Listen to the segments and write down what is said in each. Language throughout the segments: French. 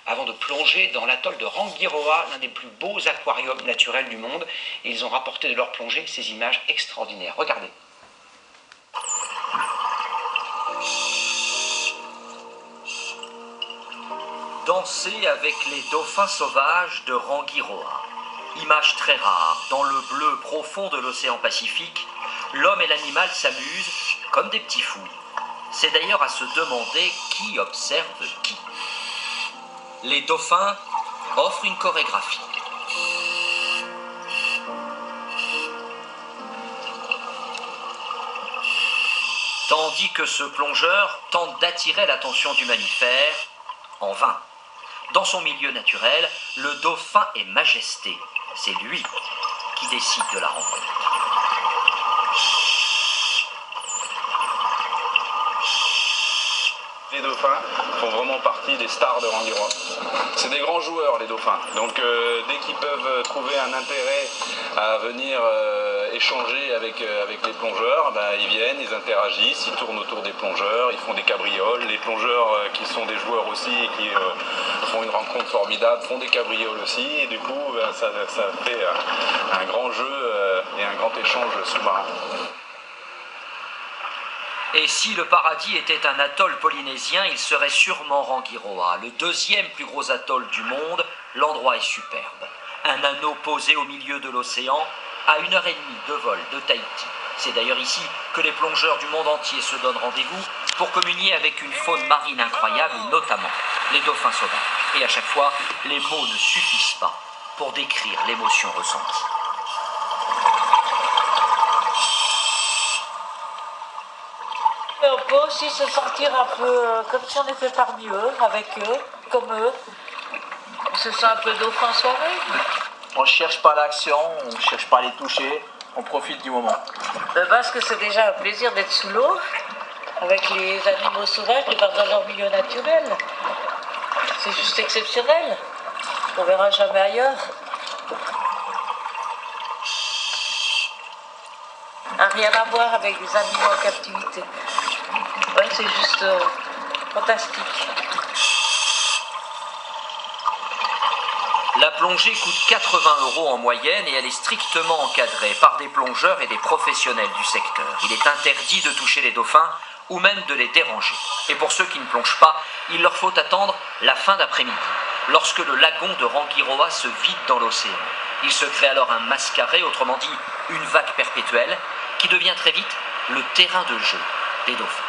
avant de plonger dans l'atoll de Rangiroa, l'un des plus beaux aquariums naturels du monde. Et ils ont rapporté de leur plongée ces images extraordinaires. Regardez. Danser avec les dauphins sauvages de Rangiroa. Image très rare, dans le bleu profond de l'océan Pacifique, l'homme et l'animal s'amusent comme des petits fous. C'est d'ailleurs à se demander qui observe qui. Les dauphins offrent une chorégraphie. Tandis que ce plongeur tente d'attirer l'attention du mammifère, en vain. Dans son milieu naturel, le dauphin est majesté. C'est lui qui décide de la rencontre. Les dauphins font vraiment partie des stars de Rangiroa. C'est des grands joueurs, les dauphins. Donc dès qu'ils peuvent trouver un intérêt à venir échanger avec les plongeurs, ils viennent, ils interagissent, ils tournent autour des plongeurs, ils font des cabrioles. Les plongeurs qui sont des joueurs aussi et qui font une rencontre formidable font des cabrioles aussi. Et du coup, ça fait un grand jeu et un grand échange sous-marin. Et si le paradis était un atoll polynésien, il serait sûrement Rangiroa, le deuxième plus gros atoll du monde. L'endroit est superbe. Un anneau posé au milieu de l'océan, à 1h30 de vol de Tahiti. C'est d'ailleurs ici que les plongeurs du monde entier se donnent rendez-vous pour communier avec une faune marine incroyable, notamment les dauphins sauvages. Et à chaque fois, les mots ne suffisent pas pour décrire l'émotion ressentie. On peut aussi se sentir un peu comme si on était parmi eux, avec eux, comme eux. On se sent un peu dauphin soi-même. On ne cherche pas l'action, on ne cherche pas à les toucher, on profite du moment. Parce que c'est déjà un plaisir d'être sous l'eau, avec les animaux sauvages, de voir dans leur milieu naturel. C'est juste exceptionnel. On ne verra jamais ailleurs. Rien à voir avec les animaux en captivité. Ouais, c'est juste fantastique. La plongée coûte 80 € en moyenne et elle est strictement encadrée par des plongeurs et des professionnels du secteur. Il est interdit de toucher les dauphins ou même de les déranger. Et pour ceux qui ne plongent pas, il leur faut attendre la fin d'après-midi, lorsque le lagon de Rangiroa se vide dans l'océan. Il se crée alors un mascaret, autrement dit une vague perpétuelle, qui devient très vite le terrain de jeu des dauphins.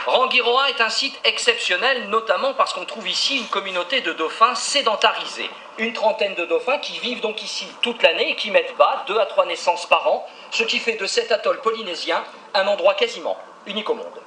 Rangiroa est un site exceptionnel, notamment parce qu'on trouve ici une communauté de dauphins sédentarisés. Une trentaine de dauphins qui vivent donc ici toute l'année et qui mettent bas 2 à 3 naissances par an, ce qui fait de cet atoll polynésien un endroit quasiment unique au monde.